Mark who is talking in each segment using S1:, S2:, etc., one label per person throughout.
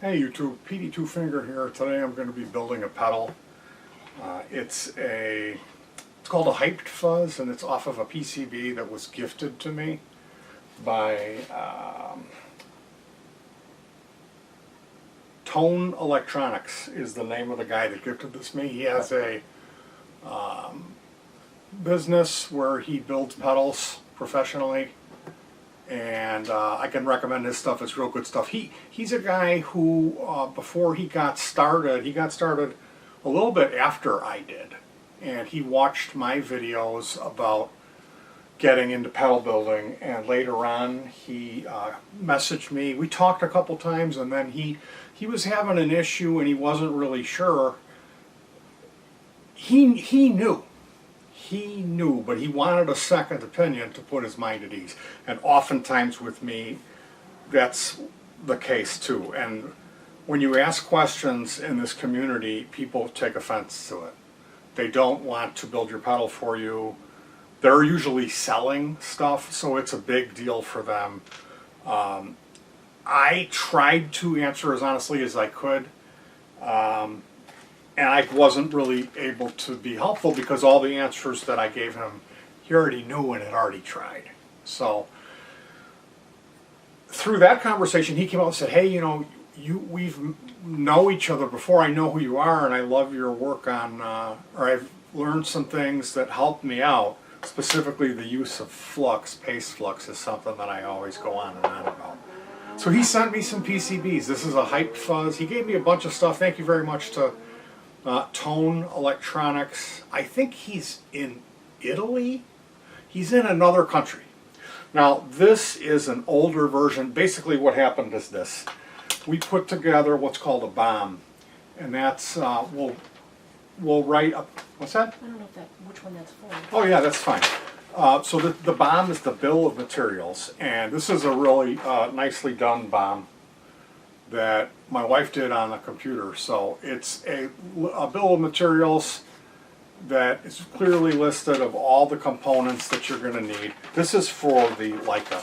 S1: Hey YouTube, Petey Twofinger here. Today I'm going to be building a pedal. It's called a hyped fuzz, and it's off of a PCB that was gifted to me by Tone Electronics is the name of the guy that gifted this to me. He has a business where he builds pedals professionally, and I can recommend his stuff. It's real good stuff. He's a guy who before he got started a little bit after I did, and he watched my videos about getting into pedal building, and later on he messaged me. We talked a couple times, and then he was having an issue and he wasn't really sure. He knew, but he wanted a second opinion to put his mind at ease. And oftentimes with me, that's the case too. And when you ask questions in this community, people take offense to it. They don't want to build your pedal for you. They're usually selling stuff, so it's a big deal for them. I tried to answer as honestly as I could. And I wasn't really able to be helpful because all the answers that I gave him, he already knew and had already tried. So through that conversation, he came out and said, "Hey, we've know each other before. I know who you are, and I love your work on, or I've learned some things that helped me out. Specifically, the use of flux, pace flux, is something that I always go on and on about." So he sent me some PCBs. This is a hyped fuzz. He gave me a bunch of stuff. Thank you very much to Tone Electronics. I think he's in Italy. He's in another country. Now this is an older version. Basically what happened is this. We put together what's called a BOM, and that's, we'll write up, what's that?
S2: I don't know which one that's for.
S1: Oh yeah, that's fine. So the BOM is the bill of materials, and this is a really nicely done BOM that my wife did on the computer. So it's a bill of materials that is clearly listed of all the components that you're going to need. This is for the Leica,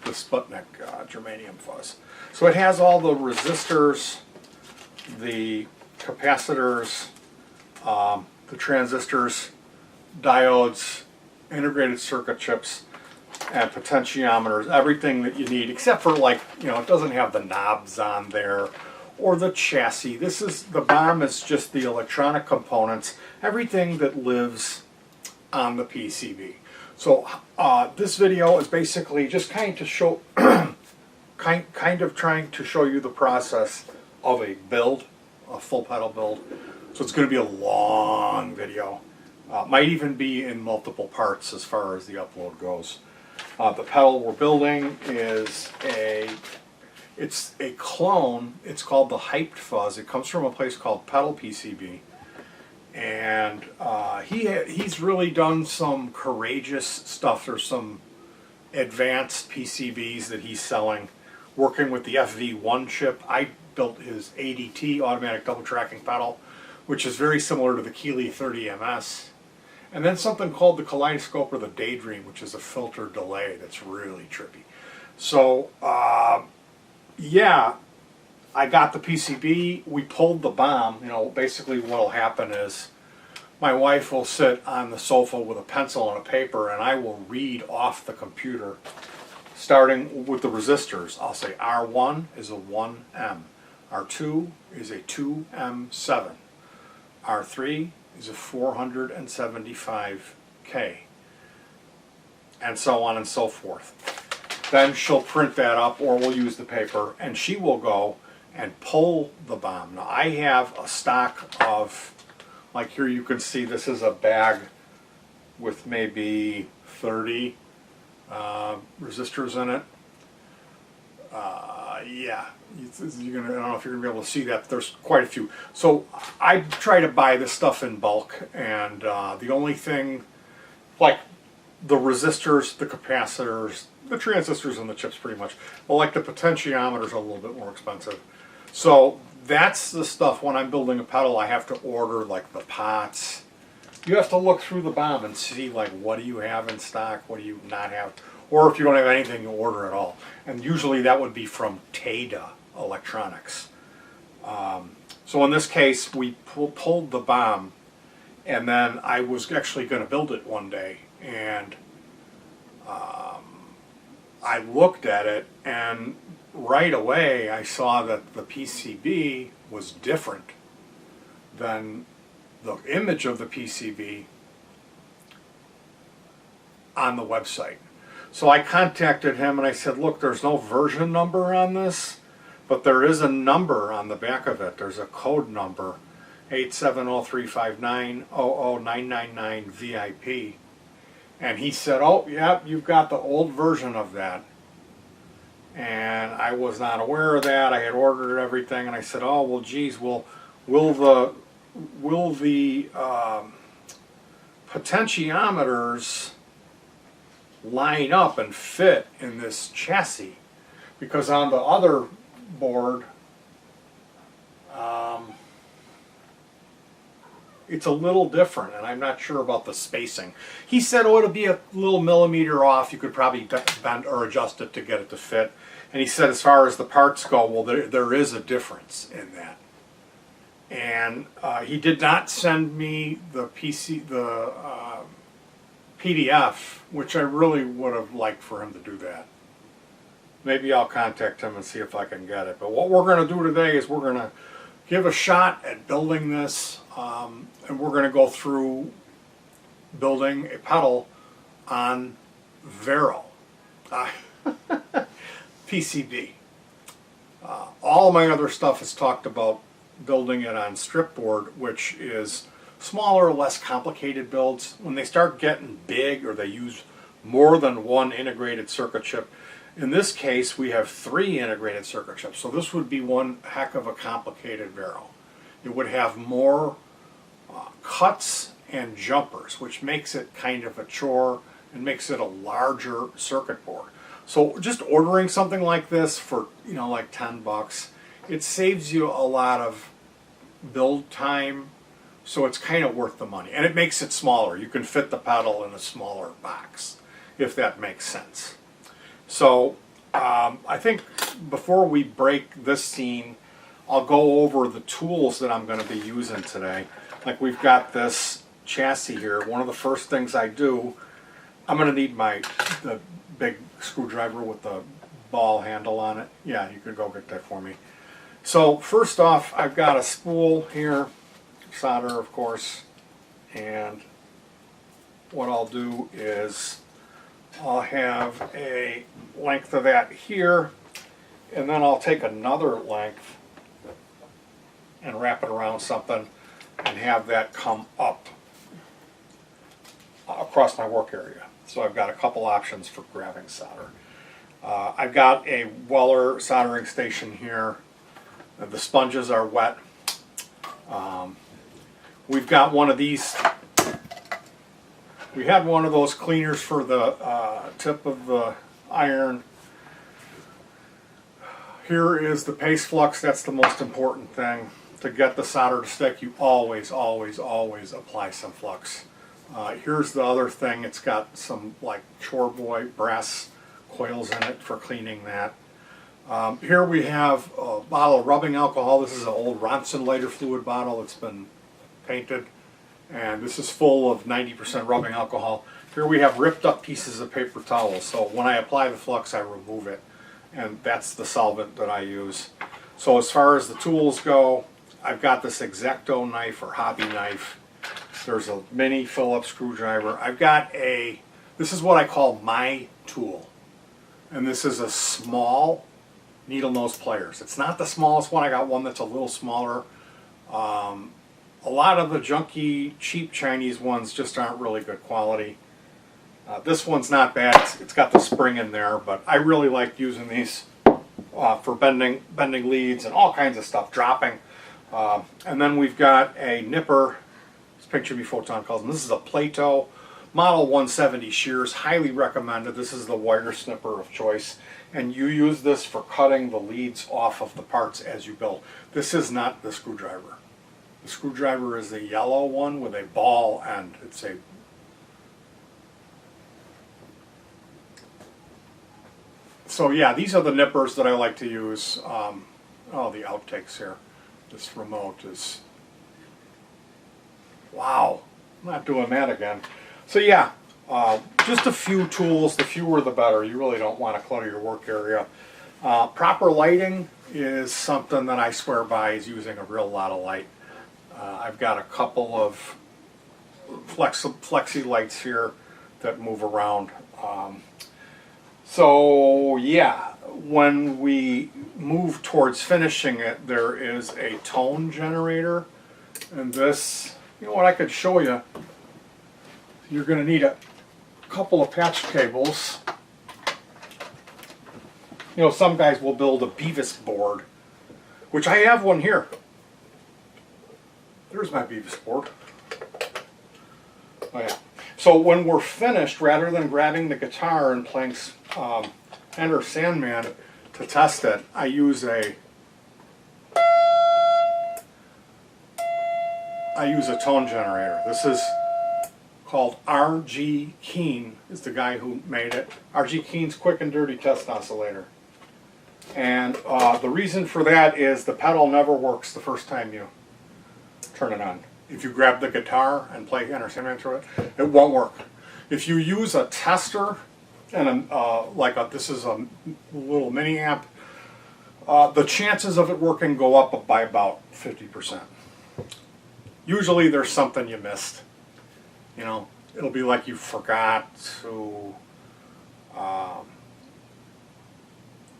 S1: the Sputnik germanium fuzz. So it has all the resistors, the capacitors, the transistors, diodes, integrated circuit chips, and potentiometers, everything that you need, except for, like, it doesn't have the knobs on there or the chassis. The BOM is just the electronic components, everything that lives on the PCB. So this video is basically just kind of show kind of trying to show you the process of a build, a full pedal build. So it's going to be a long video. Might even be in multiple parts as far as the upload goes. The pedal we're building is it's a clone. It's called the hyped fuzz. It comes from a place called Pedal PCB, and he's really done some courageous stuff. There's some advanced PCBs that he's selling, working with the FV1 chip. I built his ADT, automatic double tracking pedal, which is very similar to the Keeley 30 MS. And then something called the Kaleidoscope or the Daydream, which is a filter delay that's really trippy. So, yeah, I got the PCB, we pulled the BOM. Basically what will happen is my wife will sit on the sofa with a pencil and a paper, and I will read off the computer, starting with the resistors. I'll say R1 is a 1M, R2 is a 2M7, R3 is a 475K, and so on and so forth. Then she'll print that up, or we'll use the paper, and she will go and pull the BOM. Now I have a stock of, like here you can see, this is a bag with maybe 30 resistors in it. Yeah, I don't know if you're going to be able to see that, but there's quite a few. So I try to buy this stuff in bulk, and the only thing, like the resistors, the capacitors, the transistors, and the chips pretty much, well, like the potentiometers are a little bit more expensive. So that's the stuff. When I'm building a pedal, I have to order like the pots. You have to look through the BOM and see, like, what do you have in stock, what do you not have. Or if you don't have anything, you order it all. And usually that would be from Teda Electronics. So in this case, we pulled the bomb, and then I was actually going to build it one day, and I looked at it, and right away I saw that the PCB was different than the image of the PCB on the website. So I contacted him and I said, look, there's no version number on this, but there is a number on the back of it. There's a code number, 87035900999 VIP. And he said, oh, yeah, you've got the old version of that. And I was not aware of that. I had ordered everything, and I said, oh, well, geez, will the potentiometers line up and fit in this chassis? Because on the other board, it's a little different, and I'm not sure about the spacing. He said, oh, it'll be a little millimeter off. You could probably bend or adjust it to get it to fit. And he said, as far as the parts go, well, there is a difference in that. And he did not send me the PDF, which I really would have liked for him to do that. Maybe I'll contact him and see if I can get it. But what we're going to do today is we're going to give a shot at building this, and we're going to go through building a pedal on Vero PCB. All my other stuff is talked about building it on strip board, which is smaller, less complicated builds. When they start getting big, or they use more than one integrated circuit chip, in this case we have 3 integrated circuit chips, so this would be one heck of a complicated Vero. It would have more cuts and jumpers, which makes it kind of a chore and makes it a larger circuit board. So just ordering something like this for, like $10, it saves you a lot of build time, so it's kind of worth the money. And it makes it smaller. You can fit the pedal in a smaller box, if that makes sense. So I think before we break this scene, I'll go over the tools that I'm going to be using today. Like, we've got this chassis here. One of the first things I do, I'm going to need the big screwdriver with the ball handle on it. Yeah, you could go get that for me. So first off, I've got a spool here, solder of course, and what I'll do is I'll have a length of that here, and then I'll take another length and wrap it around something and have that come up across my work area. So I've got a couple options for grabbing solder. I've got a Weller soldering station here. The sponges are wet. We've got one of these. We had one of those cleaners for the tip of the iron. Here is the paste flux. That's the most important thing. To get the solder to stick, you always apply some flux. Here's the other thing. It's got some like Chore Boy brass coils in it for cleaning that. Here we have a bottle of rubbing alcohol. This is an old Ronson lighter fluid bottle. It's been painted, and this is full of 90% rubbing alcohol. Here we have ripped up pieces of paper towel. So when I apply the flux, I remove it, and that's the solvent that I use. So as far as the tools go, I've got this X-Acto knife or hobby knife. There's a mini Phillips screwdriver. I've got this is what I call my tool. And this is a small needle nose pliers. It's not the smallest one. I got one that's a little smaller. A lot of the junky, cheap Chinese ones just aren't really good quality. This one's not bad. It's got the spring in there, but I really like using these for bending leads and all kinds of stuff, dropping. And then we've got a nipper. This Picture Me Photon calls them. This is a Plato Model 170 shears, highly recommended. This is the wire snipper of choice, and you use this for cutting the leads off of the parts as you build. This is not the screwdriver. The screwdriver is the yellow one with a ball end. It's a So yeah, these are the nippers that I like to use. The outtakes here. This remote is, wow, I'm not doing that again. So yeah, just a few tools, the fewer the better. You really don't want to clutter your work area. Proper lighting is something that I swear by, is using a real lot of light. I've got a couple of flexi lights here that move around. So yeah, when we move towards finishing it, there is a tone generator, and this, you know what, I could show you. You're going to need a couple of patch cables. You know, some guys will build a Beavis board, which I have one here. There's my Beavis board. Oh yeah. So when we're finished, rather than grabbing the guitar and playing Enter Sandman to test it, I use a tone generator. This is called R.G. Keen, is the guy who made it. R.G. Keen's Quick and Dirty Test Oscillator. And the reason for that is the pedal never works the first time you turn it on. If you grab the guitar and play Enter Sandman through it, it won't work. If you use a tester and this is a little mini amp, the chances of it working go up by about 50%. Usually there's something you missed. You know, it'll be like you forgot to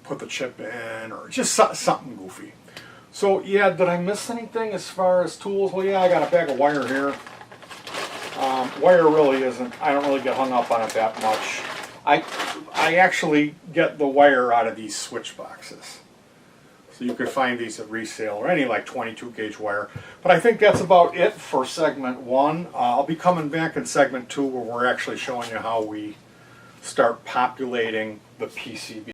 S1: put the chip in, or just something goofy. So yeah, did I miss anything as far as tools? Well, yeah, I got a bag of wire here. Wire really isn't, I don't really get hung up on it that much. I actually get the wire out of these switch boxes. So you could find these at resale, or any like 22 gauge wire. But I think that's about it for segment 1. I'll be coming back in segment 2 where we're actually showing you how we start populating the PCB.